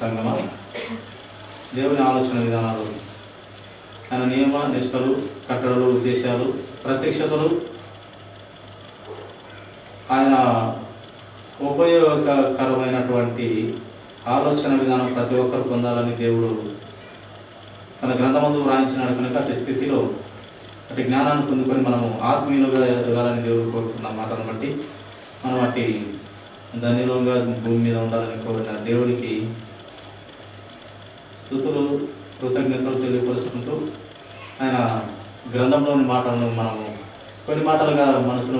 సంగమా, దేవుని ఆలోచన విధానాలు, ఆయన నియమ నిష్టలు, కట్టడలు, ఉద్దేశాలు, ప్రత్యక్షతలు, ఆయన ఉపయోగకరమైనటువంటి ఆలోచన విధానం ప్రతి ఒక్కరు పొందాలని దేవుడు తన గ్రంథమందు వ్రాయించినాడు కనుక అట్టి స్థితిలో అటు జ్ఞానాన్ని పొందుకొని మనము ఆత్మీయులుగా ఎదగాలని దేవుడు కోరుతున్న మాటను బట్టి మనం అట్టి ధన్యులుగా భూమి మీద ఉండాలని కోరిన దేవుడికి స్తుతులు, కృతజ్ఞతలు తెలియపరుచుకుంటూ ఆయన గ్రంథంలోని మాటలను మనము కొన్ని మాటలుగా మనసును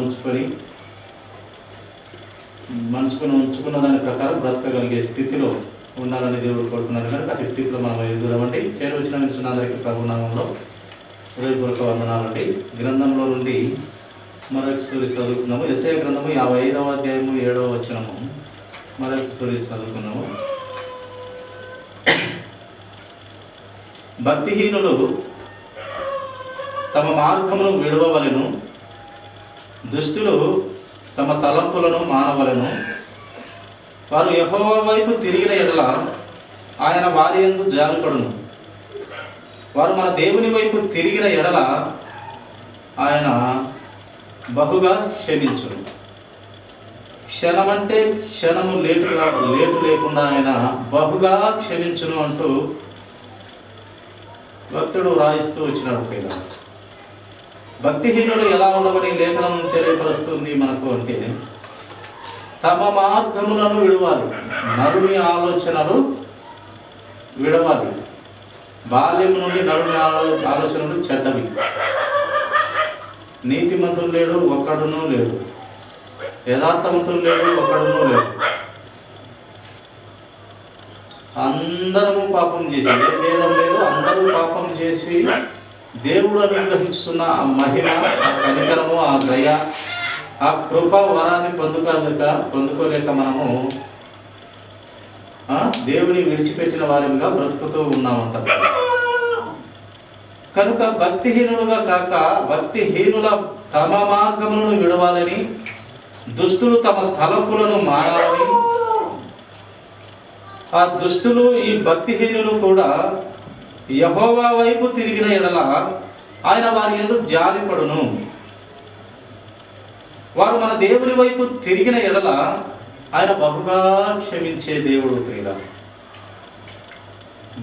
ఉంచుకున్న దాని ప్రకారం బ్రతకగలిగే స్థితిలో ఉండాలని దేవుడు కోరుతున్నాడు కనుక అట్టి స్థితిలో మనం ఎదుగుదామండి. చేరువచ్చిన నిలిచిన అందరికీ ప్రభునామంలో హృదయపూర్వక వందనాలండి. గ్రంథంలో నుండి మరొకసారి చదువుకున్నాము. యెషయా గ్రంథము 55వ అధ్యాయము 7వ వచనము మరొకసారి చదువుకున్నాము. భక్తిహీనులు తమ మార్గమును విడవవలెను, దుష్టులు తమ తలంపులను మానవలెను. వారు యెహోవా వైపు తిరిగిన ఎడల ఆయన వారి యందు జాలిపడును. వారు మన దేవుని వైపు తిరిగిన ఎడల ఆయన బహుగా క్షమించును. క్షణమంటే క్షణము లేటు లేకుండా ఆయన బహుగా క్షమించును అంటూ భక్తుడు రాయిస్తూ వచ్చినాడు. పైన భక్తిహీనుడు ఎలా ఉండవని లేఖనం తెలియపరుస్తుంది మనకు అంటే, తమ మార్గములను విడవాలి, నరుని ఆలోచనలు విడవాలి. బాల్యం నుండి నరుని ఆలోచనలు చెడ్డవి. నీతిమంతులు లేడు ఒక్కడునూ లేడు, యథార్థవంతులు లేడు ఒక్కడునూ లేడు. అందరము పాపం చేసి, ఏ భేదం లేదు, అందరూ పాపం చేసి దేవుడు అనుగ్రహిస్తున్న ఆ మహిమ, ఆ కనికరము, ఆ దయ, ఆ కృప వరాన్ని పొందుకోలేక మనము దేవుని విడిచిపెట్టిన వారిగా బ్రతుకుతూ ఉన్నామంట. కనుక భక్తిహీనులుగా కాక భక్తిహీనుల తమ మార్గములను విడవాలని, దుష్టులు తమ తలంపులను మారాలని, ఆ దుష్టులు ఈ భక్తిహీనులు కూడా యెహోవా వైపు తిరిగిన ఎడల ఆయన వారి యందు జాలిపడును. వారు మన దేవుని వైపు తిరిగిన ఎడల ఆయన బహుగా క్షమించే దేవుడు. ప్రియుల,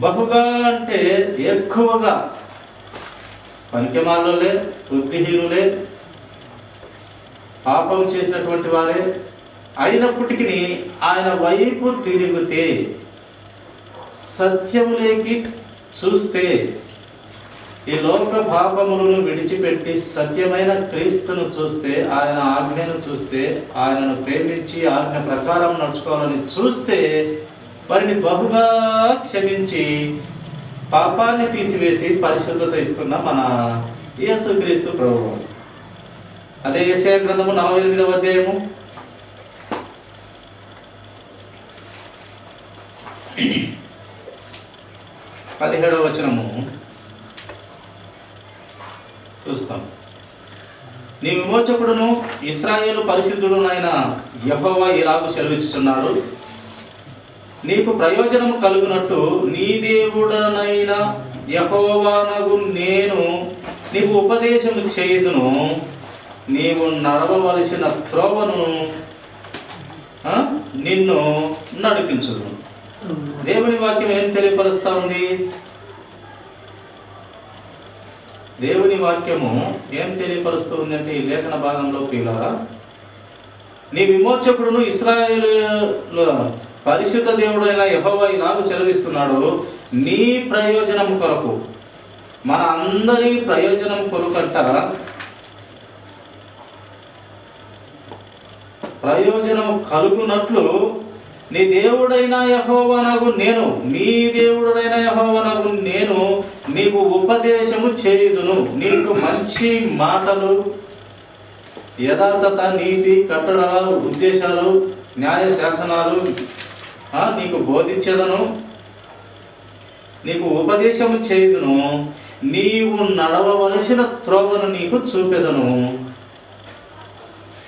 బహుగా అంటే ఎక్కువగా. పనికిమాలోలే, బుద్ధిహీనులే, పాపం చేసినటువంటి వారే అయినప్పటికీ ఆయన వైపు తిరిగితే, సత్యములేకి చూస్తే, ఈ లోక పాపములను విడిచిపెట్టి సత్యమైన క్రీస్తును చూస్తే, ఆయన ఆజ్ఞను చూస్తే, ఆయనను ప్రేమించి ఆజ్ఞ ప్రకారం నడుచుకోవాలని చూస్తే, వారిని బహుగా క్షమించి పాపాన్ని తీసివేసి పరిశుద్ధత ఇస్తున్న మన యేసుక్రీస్తు ప్రభువు. అదే యెషయా గ్రంథము 48వ అధ్యాయము 17వ వచనము చూస్తాం. నీ విమోచకుడును ఇశ్రాయేలు పరిశుద్ధుడునైన యెహోవా ఇలాగు సెలవిస్తున్నాడు, నీకు ప్రయోజనము కలుగునట్టు నీ దేవుడనైన యెహోవానగు నేను నీకు ఉపదేశము చేయుదును, నీవు నడవవలసిన త్రోవను నిన్ను నడిపించుదును. దేవుని వాక్యం ఏం తెలియపరుస్తా ఉంది? దేవుని వాక్యము ఏం తెలియపరుస్తూ ఉంది అంటే, ఈ లేఖన భాగంలో పిల్లరా, నీ విమోచకుడును ఇశ్రాయేలు పరిశుద్ధ దేవుడైన యెహోవా ఇలాగ సెలవిస్తున్నాడు, నీ ప్రయోజనం కొరకు, మన అందరి ప్రయోజనం కొరకంట, ప్రయోజనము కలుగునట్లు నీ దేవుడైన యెహోవానగు నేను, నీ దేవుడైన యెహోవానగు నేను నీకు ఉపదేశము చేయుదును. నీకు మంచి మాటలు, యథార్థత, నీతి, కట్టడలు, ఉద్దేశాలు, న్యాయ శాసనాలు నీకు బోధించదను, నీకు ఉపదేశము చేయుదును, నీవు నడవవలసిన త్రోవను నీకు చూపెదను,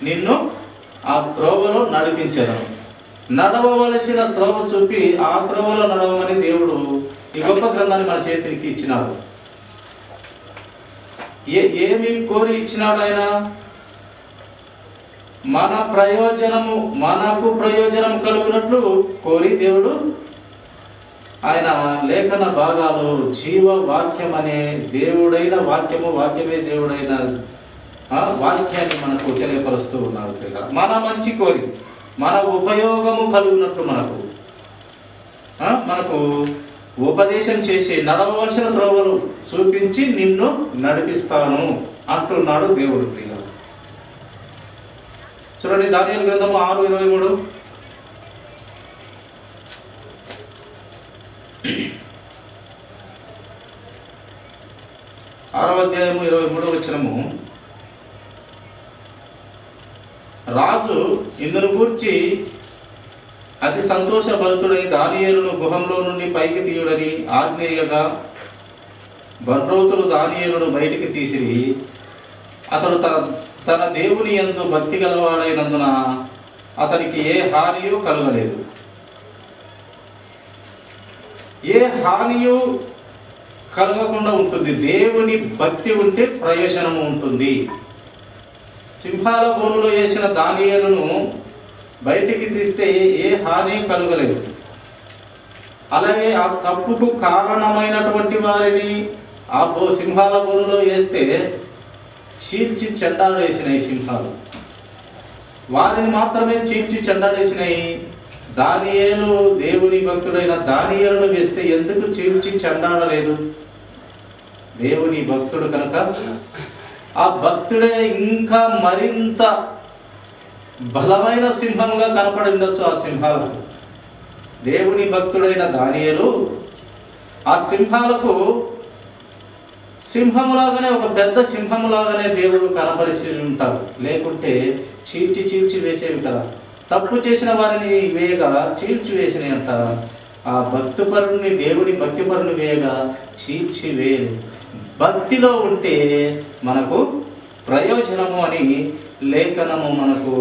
నిన్ను ఆ త్రోవలో నడిపించదను. నడవవలసిన త్రోవ చూపి ఆ త్రోవలో నడవమని దేవుడు ఈ గొప్ప గ్రంథాన్ని మన చేతికి ఇచ్చినాడు. ఏమి కోరి ఇచ్చినాడు ఆయన? మనకు ప్రయోజనం కలుగునట్లు కోరి దేవుడు ఆయన లేఖన భాగాలు జీవవాక్యం అనే దేవుడైన వాక్యమే దేవుడైన వాక్యాన్ని మనకు తెలియపరుస్తూ ఉన్నాడు. మన మంచి కోరి, మన ఉపయోగము కలుగునట్లు మనకు ఉపదేశం చేసి నడవలసిన త్రోవలు చూపించి నిన్ను నడిపిస్తాను అంటున్నాడు దేవుడు. ప్రియ చూడండి, దానియేలు గ్రంథము 6:23. 6వ అధ్యాయము 23వ వచనము. రాజు ఇందును గూర్చి అతి సంతోషభరితుడై దానియేలును గుహంలో నుండి పైకి తీయుడని ఆజ్ఞేయగా బండ్రోతులు దానియేలును బయటికి తీసిరి. అతడు తన దేవుని యందు భక్తి గలవాడైనందున అతనికి ఏ హానియు కలగలేదు. ఏ హానియు కలగకుండా ఉంటుంది. దేవుని భక్తి ఉంటే ప్రయోజనము ఉంటుంది. సింహాల బోనులో వేసిన దానియేలును బయటికి తీస్తే ఏ హాని కలగలేదు. అలాగే ఆ తప్పుకు కారణమైనటువంటి వారిని ఆ సింహాల బోనులో వేస్తే చీల్చి చెండాడేసినాయి సింహాలు. వారిని మాత్రమే చీల్చి చెండాడేసినాయి. దానియేలు దేవుని భక్తుడైన దానియేలును వేస్తే ఎందుకు చీల్చి చెండాడలేదు? దేవుని భక్తుడు కనుక ఆ భక్తుడే ఇంకా మరింత బలమైన సింహంగా కనపడి ఉండొచ్చు ఆ సింహాలకు. దేవుని భక్తుడైన దానియేలు ఆ సింహాలకు సింహములాగానే, ఒక పెద్ద సింహములాగానే దేవుడు కనపరిచి ఉంటారు. లేకుంటే చీల్చి వేసేవి కదా. తప్పు చేసిన వారిని వేయగా చీల్చి వేసినాయి అంట. ఆ భక్తిపరుని, దేవుని భక్తిపరుని వేయగా చీల్చి వేయలేదు. భక్తిలో ఉంటే మనకు ప్రయోజనము అని లేఖనము మనకు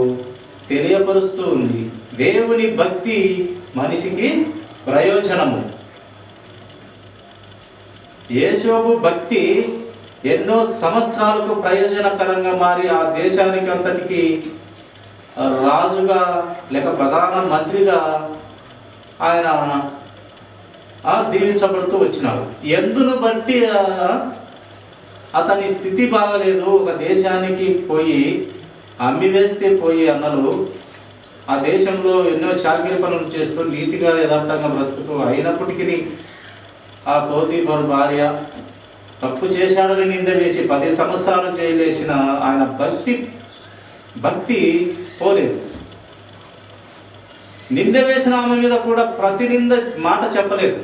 తెలియపరుస్తూ ఉంది. దేవుని భక్తి మనిషికి ప్రయోజనము. యేషోబు భక్తి ఎన్నో సంవత్సరాలకు ప్రయోజనకరంగా మారి ఆ దేశానికి అంతటికి రాజుగా లేక ప్రధాన మంత్రిగా ఆయన దీవించబడుతూ వచ్చినాడు. ఎందును బట్టి అతని స్థితి బాగలేదు. ఒక దేశానికి పోయి అమ్మివేస్తే పోయి అన్నలు ఆ దేశంలో ఎన్నో చాకిరి పనులు చేస్తూ నీతిగా యథార్థంగా బ్రతుకుతూ, అయినప్పటికీ ఆ పోతీఫరు భార్య తప్పు చేశాడని నింద వేసి 10 సంవత్సరాలు జైలేసిన ఆయన భక్తి పోలేదు. నింద వేసిన ఆమె మీద కూడా ప్రతి నింద మాట చెప్పలేదు.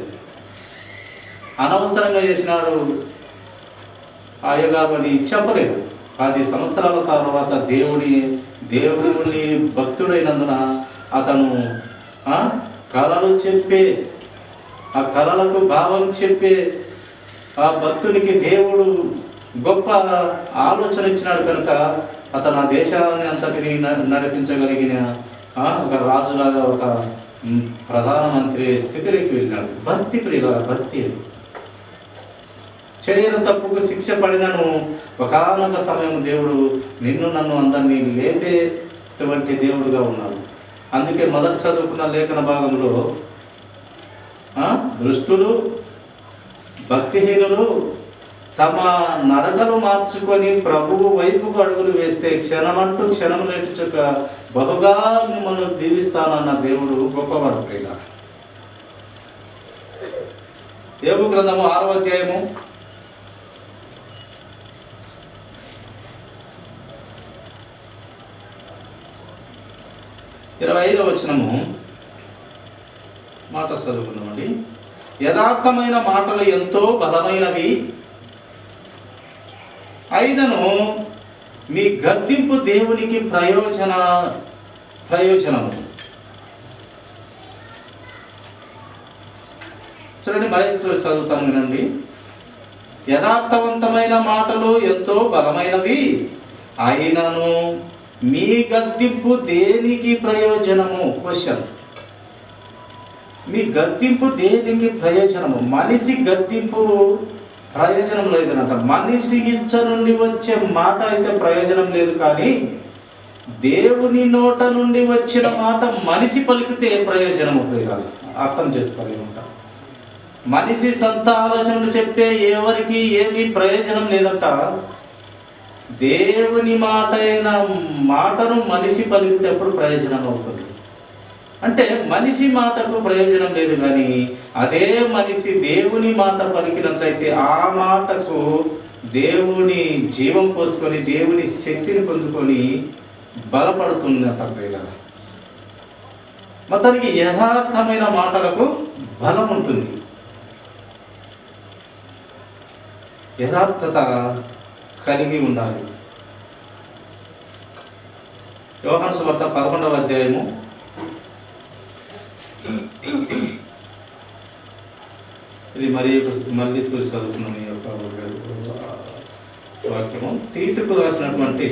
అనవసరంగా చేసినాడు అయ్యగారు అని చెప్పలేదు. 10 సంవత్సరాల తర్వాత దేవుని భక్తుడైనందున అతను కళలు చెప్పే, ఆ కళలకు భావం చెప్పే ఆ భక్తునికి దేవుడు గొప్ప ఆలోచన ఇచ్చినాడు కనుక అతను ఆ దేశాన్ని అంతటిని నడిపించగలిగిన ఒక రాజులాగా, ఒక ప్రధానమంత్రి స్థితిలోకి వెళ్ళినాడు. భక్తి ప్రియుల భక్తి. చేయని తప్పుకు శిక్ష పడినను ఒకానొక సమయం దేవుడు నిన్ను నన్ను అందరినీ లేపేటువంటి దేవుడుగా ఉన్నాడు. అందుకే మొదట చదువుకున్న లేఖన భాగంలో దుష్టులు, భక్తిహీనులు తమ నడకలు మార్చుకొని ప్రభువు వైపుకు అడుగులు వేస్తే క్షణమంటూ క్షణం నెట్టుచుక బహుగా మిమ్మల్ని దీవిస్తానన్న దేవుడు గొప్పవాడు. యోబు గ్రంథము 6వ అధ్యాయము 25వ వచనము మాట చదువుకుందామండి. యథార్థమైన మాటలు ఎంతో బలమైనవి, అయినను మీ గద్దింపు దేవునికి ప్రయోజనము. చూడండి, మరొకసారి చదువుతాను వినండి. యథార్థవంతమైన మాటలు ఎంతో బలమైనవి, అయినను మీ గద్దింపు దేనికి ప్రయోజనము? క్వశ్చన్. మీ గద్దింపు దేనికి ప్రయోజనము? మనిషి గద్దింపు ప్రయోజనం లేదనంట. మనిషి ఇచ్చ నుండి వచ్చే మాట అయితే ప్రయోజనం లేదు, కానీ దేవుని నోట నుండి వచ్చిన మాట మనిషి పలికితే ప్రయోజనం ఉపయోగాలు అర్థం చేసుకోలేమంట. మనిషి సొంత ఆలోచనలు చెప్తే ఎవరికి ఏమీ ప్రయోజనం లేదంట. దేవుని మాట అయిన మాటను మనిషి పలికితే ఎప్పుడు ప్రయోజనం అవుతుంది అంటే మనిషి మాటకు ప్రయోజనం లేదు, కానీ అదే మనిషి దేవుని మాట పలికినట్లయితే ఆ మాటకు దేవుని జీవం పోసుకొని దేవుని శక్తిని పొందుకొని బలపడుతుంది అంటారు. మొత్తానికి యథార్థమైన మాటలకు బలం ఉంటుంది. యథార్థత కలిగి ఉండాలి. యోహాను సువార్త 11వ అధ్యాయము ఇది మళ్ళీ తూరి చదువుతున్నాం. ఈ యొక్క వాక్యము తీతుకు రాసినటువంటి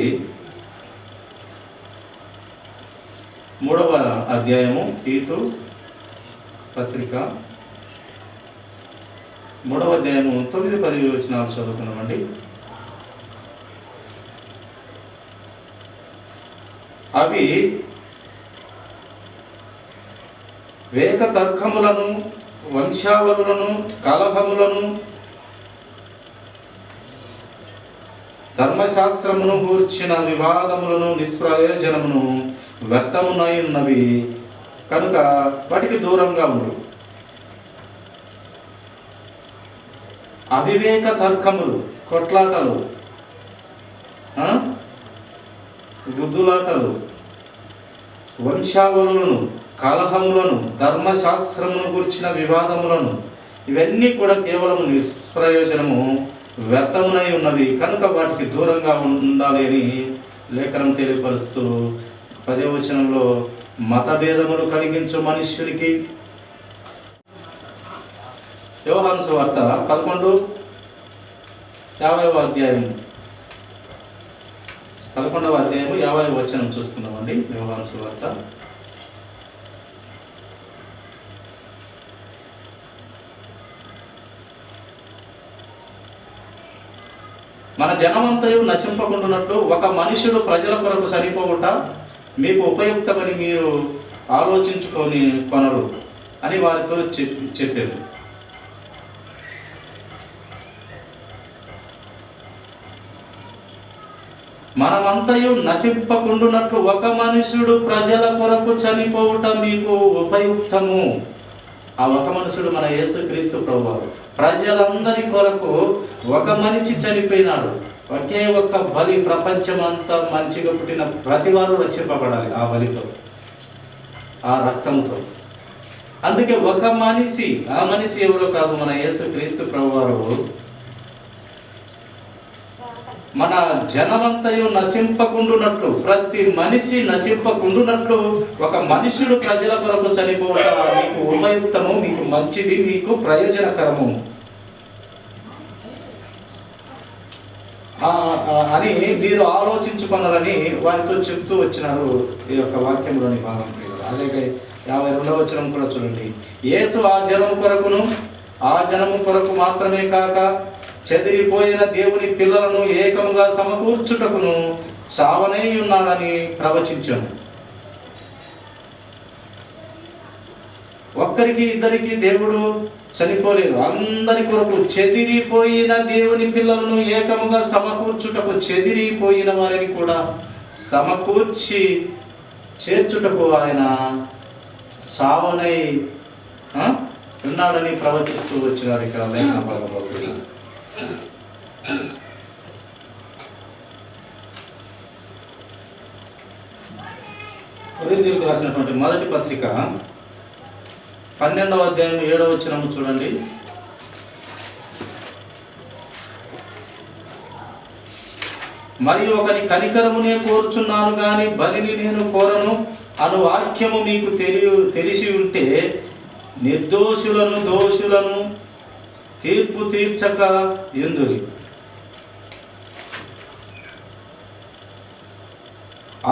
3వ అధ్యాయము, తీతు పత్రిక 3వ అధ్యాయము 9-10 వచనాలు చదువుతున్నామండి. అవి వేక తర్కములను, వంశావళులను, కలహములను, ధర్మశాస్త్రమును గూర్చిన వివాదములను, నిష్ప్రయోజనమును, వ్యర్థమునై ఉన్నవి కనుక వాటికి దూరంగా ఉండు. అవివేక తర్కములు, కొట్లాటలు, గుద్దులాటలు, వంశావళులను, కలహములను, ధర్మశాస్త్రమును గురించిన వివాదములను, ఇవన్నీ కూడా కేవలం నిష్ప్రయోజనము, వ్యర్థమునై ఉన్నవి కనుక వాటికి దూరంగా ఉండాలి అని లేఖనం తెలియపరుస్తూ 10వ వచనంలో మతభేదములు కలిగించు మనుష్యునికి యోహాను సువార్త 11వ అధ్యాయం 50వ వచనం చూసుకున్నామండి. యోహాను సువార్త మన జనమంతయు నశింపకుండునట్లు ఒక మనుషుడు ప్రజల కొరకు చనిపోవుట మీకు ఉపయుక్తమని మీరు ఆలోచించుకొని కొనరు అని వారితో చెప్పారు. మనమంతయు నశింపకుండునట్లు ఒక మనుషుడు ప్రజల కొరకు చనిపోవుట మీకు ఉపయుక్తము. ఆ ఒక మనుషుడు మన యేసుక్రీస్తు ప్రభువారు. ప్రజలందరి కొరకు ఒక మనిషి చనిపోయినాడు. ఒకే ఒక్క బలి, ప్రపంచమంతా మనిషిగా పుట్టిన ప్రతి వారు రక్షింపబడాలి ఆ బలితో, ఆ రక్తంతో. అందుకే ఒక మనిషి, ఆ మనిషి ఎవరో కాదు, మన యేసుక్రీస్తు ప్రభువారు మన జనమంతయు నశింపకుండునట్లు, ప్రతి మనిషి నశింపకుండునట్లు ఒక మనుషుడు ప్రజల కొరకు చనిపోవడం మీకు ఉపయుక్తము, మీకు మంచిది, మీకు ప్రయోజనకరము అని మీరు ఆలోచించుకున్నారని వారితో చెప్తూ వచ్చినారు ఈ యొక్క వాక్యంలోని భాగం. అలాగే 52వ వచనం కూడా చూడండి. యేసు ఆ జనము కొరకు మాత్రమే కాక చెదిరిపోయిన దేవుని పిల్లలను ఏకముగా సమకూర్చుటకును చావనై ఉన్నాడని ప్రవచించాను. ఒక్కరికి ఇద్దరికి దేవుడు చనిపోలేదు, అందరి కొరకు చెదిరిపోయిన దేవుని పిల్లలను ఏకముగా సమకూర్చుటకు, చెదిరిపోయిన వారిని కూడా సమకూర్చి చేర్చుటకు ఆయన చావనై ఉన్నాడని ప్రవచిస్తూ వచ్చినారు ఇక్కడ లేఖన భాగంలో. కొరింథీయులకు రాసినటువంటి మొదటి పత్రిక 12వ అధ్యాయం 7వ వచనము చూడండి. మరియు ఒకని కనికరమునే కోరుచున్నాను గాని బలిని నేను కోరను అను వాక్యము మీకు తెలిసి ఉంటే నిర్దోషులను దోషులను తీర్పు తీర్చక ఎందురి.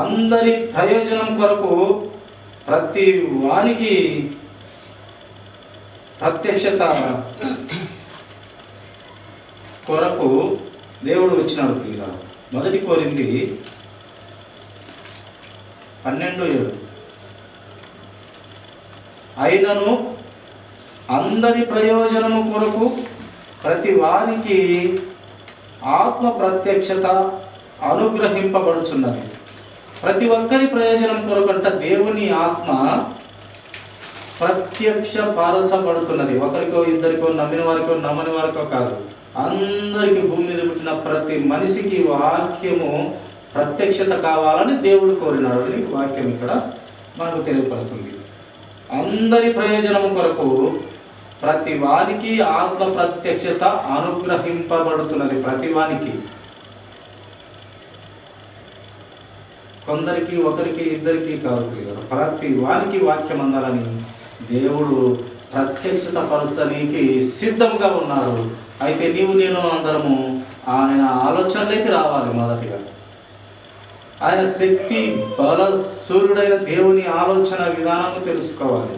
అందరి ప్రయోజనం కొరకు ప్రతి వానికి ప్రత్యక్షత కొరకు దేవుడు వచ్చినాడు ప్రియుల. 1 కొరింథీ 12:7 అయినను అందరి ప్రయోజనము కొరకు ప్రతి వారికి ఆత్మ ప్రత్యక్షత అనుగ్రహింపబడుచున్నది. ప్రతి ఒక్కరి ప్రయోజనం కొరకంట దేవుని ఆత్మ ప్రత్యక్షపరచబడుతున్నది. ఒకరికో ఇద్దరికో, నమ్మిన వారికో నమ్మని వారికో కాదు, అందరికీ భూమి మీద పుట్టిన ప్రతి మనిషికి వాక్యము ప్రత్యక్షత కావాలని దేవుడు కోరినాడు అని వాక్యం ఇక్కడ మనకు తెలియపరుస్తుంది. అందరి ప్రయోజనము కొరకు ప్రతి వానికి ఆత్మ ప్రత్యక్షత అనుగ్రహింపబడుతున్నది. ప్రతి వానికి, కొందరికి, ఒకరికి, ఇద్దరికి కాదు, ప్రతి వానికి వాక్యం అందాలని దేవుడు ప్రత్యక్షత పరచడానికి సిద్ధంగా ఉన్నాడు. అయితే నీవు నేను అందరము ఆయన ఆలోచనలోకి రావాలి. మొదటిగా ఆయన శక్తి బల సూర్యుడైన దేవుని ఆలోచన విధానం తెలుసుకోవాలి.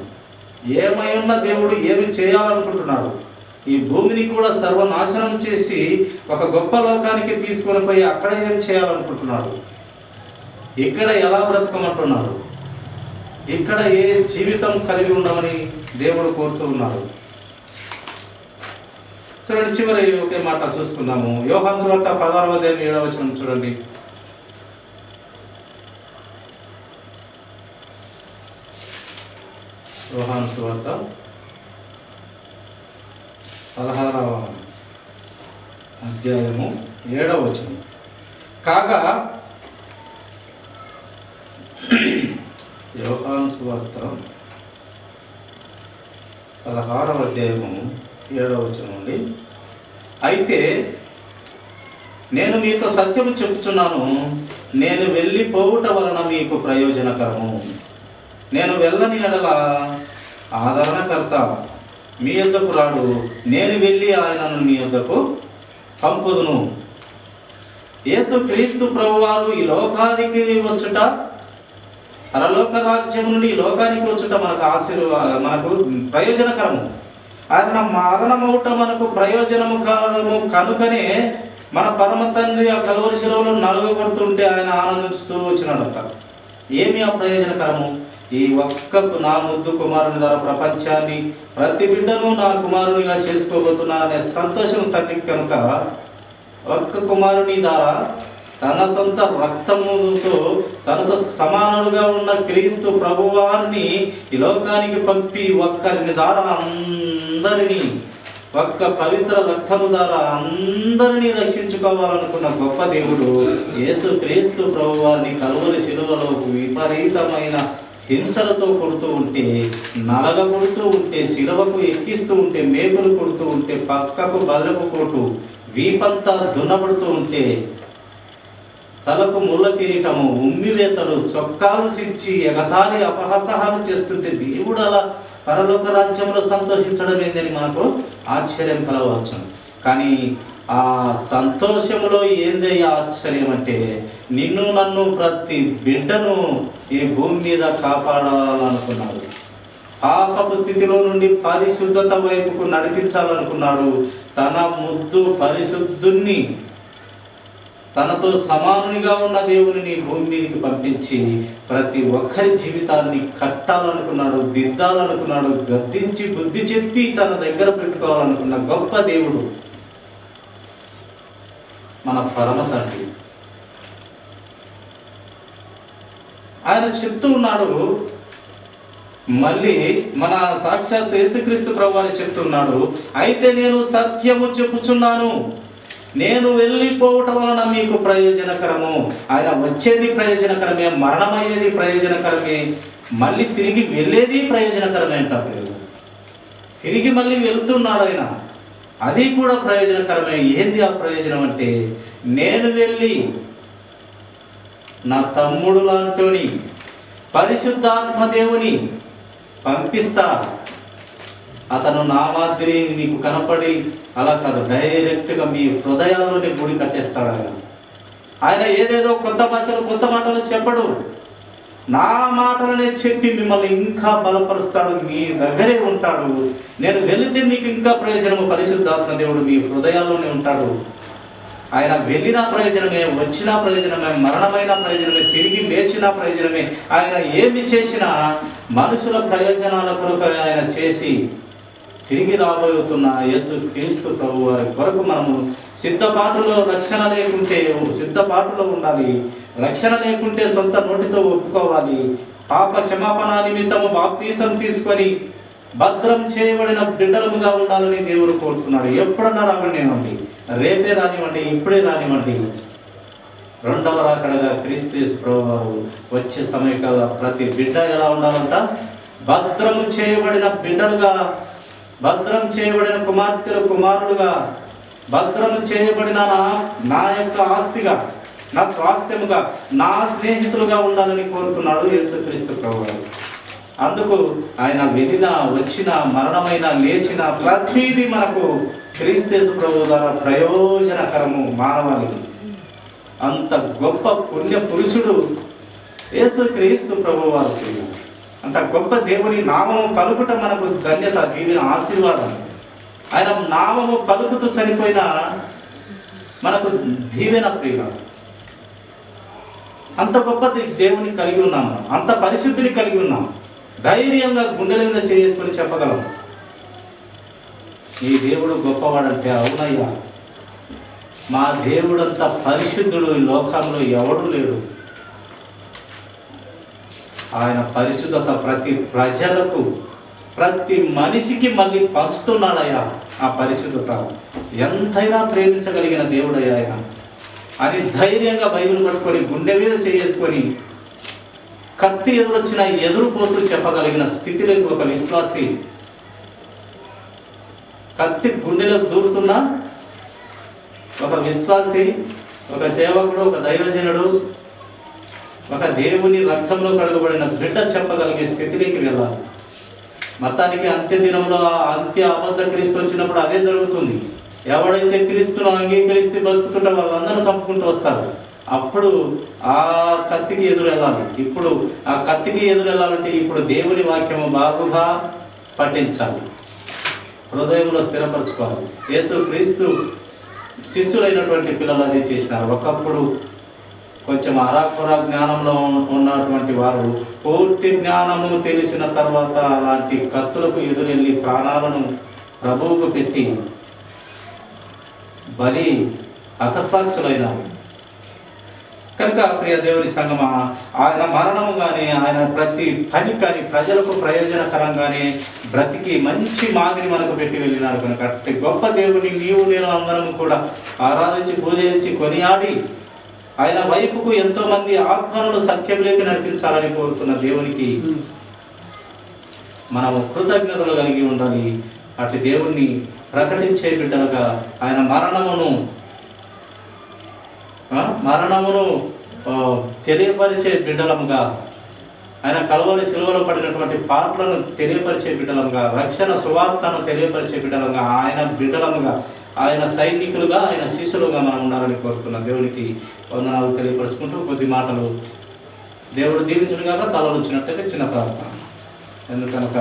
ఏమై ఉన్న దేవుడు ఏమి చేయాలనుకుంటున్నాడు? ఈ భూమిని కూడా సర్వనాశనం చేసి ఒక గొప్ప లోకానికి తీసుకొని పోయి అక్కడ ఏం చేయాలనుకుంటున్నాడు? ఇక్కడ ఎలా బ్రతకమంటున్నాడు? ఇక్కడ ఏ జీవితం కలిగి ఉండమని దేవుడు కోరుతూ ఉన్నాడు? చూడండి, చివరి ఒకే మాట చూసుకుందాము. యోహాను సువార్త 16:7 చూడండి. యోహాను సువార్త 16:7 కాగా యోహాను సువార్త 16:7 నుండి అయితే నేను మీతో సత్యము చెప్పుచున్నాను, నేను వెళ్ళిపోవుట వలన మీకు ప్రయోజనకరము. నేను వెళ్ళని ఎడల ఆదరణకర్త మీ యొద్దకు రాడు, నేను వెళ్ళి ఆయనను మీ యొద్దకు పంపుదును. యేసు క్రీస్తు ప్రభువారు ఈ లోకానికి వచ్చుట, పరలోక రాజ్యం నుండి ఈ లోకానికి వచ్చుట మనకు ప్రయోజనకరము. ఆయన మరణమౌట మనకు ప్రయోజనకరము కనుకనే మన పరమ తండ్రి ఆ కలువరి శిలువలో నలుగబడుతుంటే ఆయన ఆనందిస్తూ వచ్చినాడట. ఏమి ఆ ప్రయోజనకరము? ఈ ఒక్క నా ముద్దు కుమారుని ద్వారా ప్రపంచాన్ని, ప్రతి బిడ్డను నా కుమారునిగా చేసుకోబోతున్నాననే సంతోషం తండ్రికి కనుక ఒక్క కుమారుని ద్వారా తన సొంత రక్తముతో తనతో సమానుడుగా ఉన్న క్రీస్తు ప్రభువారిని ఈ లోకానికి పంపి ఒక్కరిని ద్వారా అందరినీ, ఒక్క పవిత్ర రక్తము ద్వారా అందరినీ రక్షించుకోవాలనుకున్న గొప్ప దేవుడు యేసు క్రీస్తు ప్రభువారిని కలువరి శిలువలో విపరీతమైన హింసలతో కొడుతూ ఉంటే, నలగబడుతూ ఉంటే, శిలువకు ఎక్కిస్తూ ఉంటే, మేకులు కొడుతూ ఉంటే, పక్కకు బల్లెపు కొట్టు, వీపంతా దున్నబడుతూ ఉంటే, తలకు ముళ్ళ కిరీటము, ఉమ్మివేతలు, చొక్కాలు సిచ్చి ఎగతాళి అపహాసహాలు చేస్తుంటే దేవుడు అలా పరలోక రాజ్యంలో సంతోషించడం ఏందని మనకు ఆశ్చర్యం కలవచ్చు. కానీ ఆ సంతోషంలో ఏందయ్యా ఆశ్చర్యం అంటే, నిన్ను నన్ను ప్రతి బిడ్డను ఈ భూమి మీద కాపాడాలనుకున్నాడు. పాపపు స్థితిలో నుండి పరిశుద్ధత వైపుకు నడిపించాలనుకున్నాడు. తన ముద్దు పరిశుద్ధుణ్ణి, తనతో సమానునిగా ఉన్న దేవుని భూమి మీదకి పంపించి ప్రతి ఒక్కరి జీవితాన్ని కట్టాలనుకున్నాడు, దిద్దాలనుకున్నాడు, గద్దించి బుద్ధి చెప్పి తన దగ్గర పెట్టుకోవాలనుకున్న గొప్ప దేవుడు మన పరమ తండ్రి. ఆయన చెప్తూ ఉన్నాడు, మళ్ళీ మన సాక్షాత్ యేసుక్రీస్తు ప్రభువారు చెప్తున్నాడు, అయితే నేను సత్యము చెప్పుచున్నాను, నేను వెళ్ళిపోవటం వలన మీకు ప్రయోజనకరము. ఆయన వచ్చేది ప్రయోజనకరమే, మరణమయ్యేది ప్రయోజనకరమే, మళ్ళీ తిరిగి వెళ్ళేది ప్రయోజనకరమే అంటారు. తిరిగి మళ్ళీ వెళ్తున్నాడు ఆయన, అది కూడా ప్రయోజనకరమే. ఏంది ఆ ప్రయోజనం అంటే, నేను వెళ్ళి నా తమ్ముడు లాంటి పరిశుద్ధాత్మ దేవుని పంపిస్తా, అతను నా మాదిరి మీకు కనపడి అలా కాదు, డైరెక్ట్గా మీ హృదయాల్లోనే గుడి కట్టేస్తాడు ఆయన. ఆయన ఏదేదో కొత్త భాషలు, కొత్త మాటలు చెప్పడు. నా మాటలనే చెప్పి మిమ్మల్ని ఇంకా బలపరుస్తాడు, మీ దగ్గరే ఉంటాడు. నేను వెళితే మీకు ఇంకా ప్రయోజనము. పరిశుద్ధాత్మ దేవుడు మీ హృదయాల్లోనే ఉంటాడు. ఆయన వెళ్ళిన ప్రయోజనమే, వచ్చిన ప్రయోజనమే, మరణమైన ప్రయోజనమే, తిరిగి లేచిన ప్రయోజనమే. ఆయన ఏమి చేసినా మనుషుల ప్రయోజనాల కొరకు ఆయన చేసి తిరిగి రాబోతున్న యేసు క్రీస్తు ప్రభు వారి కొరకు మనము సిద్ధపాటులో రక్షణ లేకుంటే సిద్ధపాటులో ఉండాలి. రక్షణ లేకుంటే సొంత నోటితో ఒప్పుకోవాలి. పాప క్షమాపణ నిమిత్తము బాప్తీసం తీసుకొని భద్రం చేయబడిన బిడ్డలముగా ఉండాలని దేవుడు కోరుతున్నాడు. ఎప్పుడన్నా రానివ్వండి, రేపే రానివ్వండి, ఇప్పుడే రానివ్వండి. రెండవ రాకడగా క్రీస్తు యేసు ప్రభువారు వచ్చే సమయకాల ప్రతి బిడ్డ ఎలా ఉండాలంట? భద్రము చేయబడిన బిడ్డలుగా, భద్రం చేయబడిన కుమార్తెలు కుమారుడుగా, భద్రము చేయబడిన నా యొక్క ఆస్తిగా, నా స్వాస్థ్యముగా, నా స్నేహితులుగా ఉండాలని కోరుతున్నాడు యేసుక్రీస్తు ప్రభువారు. అందుకు ఆయన వెళ్ళిన, వచ్చిన, మరణమైన, లేచిన ప్రతిదీ మనకు క్రీస్తు యేసు ప్రభువు ద్వారా ప్రయోజనకరము మానవాళికి. అంత గొప్ప పుణ్య పురుషుడు యేసుక్రీస్తు ప్రభువారు. అంత గొప్ప దేవుని నామము పలుకుట మనకు ధన్యత, దీవెన, ఆశీర్వాదం. ఆయన నామము పలుకుతూ చనిపోయిన మనకు దీవెన, ప్రియుల. అంత గొప్ప దేవుని కలిగి ఉన్నాము, అంత పరిశుద్ధిని కలిగి ఉన్నాము. ధైర్యంగా గుండెల మీద చేసుకొని చెప్పగలం, ఈ దేవుడు గొప్పవాడంటే. అవునయ్యా, మా దేవుడంత పరిశుద్ధుడు ఈ లోకంలో ఎవడు లేడు. ఆయన పరిశుద్ధత ప్రతి ప్రజలకు, ప్రతి మనిషికి మళ్ళీ పంచుతున్నాడయ్యా. ఆ పరిశుద్ధత ఎంతైనా ప్రేమించగలిగిన దేవుడయ్యా ఆయన అని ధైర్యంగా బైబిల్ పట్టుకొని గుండె మీద చేసుకొని కత్తి ఎదురొచ్చిన ఎదురుపోతూ చెప్పగలిగిన స్థితిలోకి ఒక విశ్వాసి, కత్తి గుండెలో దూరుతున్నా ఒక విశ్వాసి, ఒక సేవకుడు, ఒక దైవజనుడు, ఒక దేవుని రక్తంలో కడగబడిన బిడ్డ చెప్పగలిగే స్థితిలోకి వెళ్ళాలి. మతానికి అంత్య దినంలో అంత్య అబద్ధ క్రీస్తు వచ్చినప్పుడు అదే జరుగుతుంది. ఎవడైతే క్రీస్తును అంగీకరిస్తే బతుకుతుంటే వాళ్ళందరూ చంపుకుంటూ వస్తారు. అప్పుడు ఆ కత్తికి ఎదురు వెళ్ళాలి. ఇప్పుడు ఆ కత్తికి ఎదురు వెళ్ళాలంటే ఇప్పుడు దేవుని వాక్యము బాగుగా పఠించాలి, హృదయంలో స్థిరపరచుకోవాలి. యేసు క్రీస్తు శిష్యులైనటువంటి పిల్లలు అదే చేసినారు. ఒకప్పుడు కొంచెం అరాకొర జ్ఞానంలో ఉన్నటువంటి వారు పూర్తి జ్ఞానము తెలిసిన తర్వాత అలాంటి కత్తులకు ఎదురెళ్ళి ప్రాణాలను ప్రభువుకు పెట్టి బలి హతసాక్షులైనారు. కనుక ప్రియ దేవుని సంగమా, ఆయన మరణము కానీ, ఆయన ప్రతి పని కానీ ప్రజలకు ప్రయోజనకరంగానే బ్రతికి మంచి మాదిరి మనకు పెట్టి వెళ్ళినాడు. కనుక అట్టి గొప్ప దేవుని నీవు నేను అందరం కూడా ఆరాధించి, పూజించి, కొనియాడి ఆయన వైపుకు ఎంతో మంది ఆత్మలను సత్యంలోకి నడిపించాలని కోరుతున్న దేవునికి మనము కృతజ్ఞతలు కలిగి ఉండాలి. అటు దేవుణ్ణి ప్రకటించే బిడ్డలుగా, ఆయన మరణమును తెలియపరిచే బిడ్డలముగా, ఆయన కల్వరి సిలువలో పడినటువంటి పాటలను తెలియపరిచే బిడ్డలముగా, రక్షణ సువార్తను తెలియపరిచే బిడ్డలముగా, ఆయన బిడ్డలముగా, ఆయన సైనికులుగా, ఆయన శిష్యులుగా మనం ఉండాలని కోరుతున్న దేవునికి వందనాలు తెలియపరుచుకుంటూ కొద్ది మాటలు దేవుడు దీవించుడుగా తలలు వచ్చినట్టయితే చిన్న ప్రార్థన. ఎందుకనక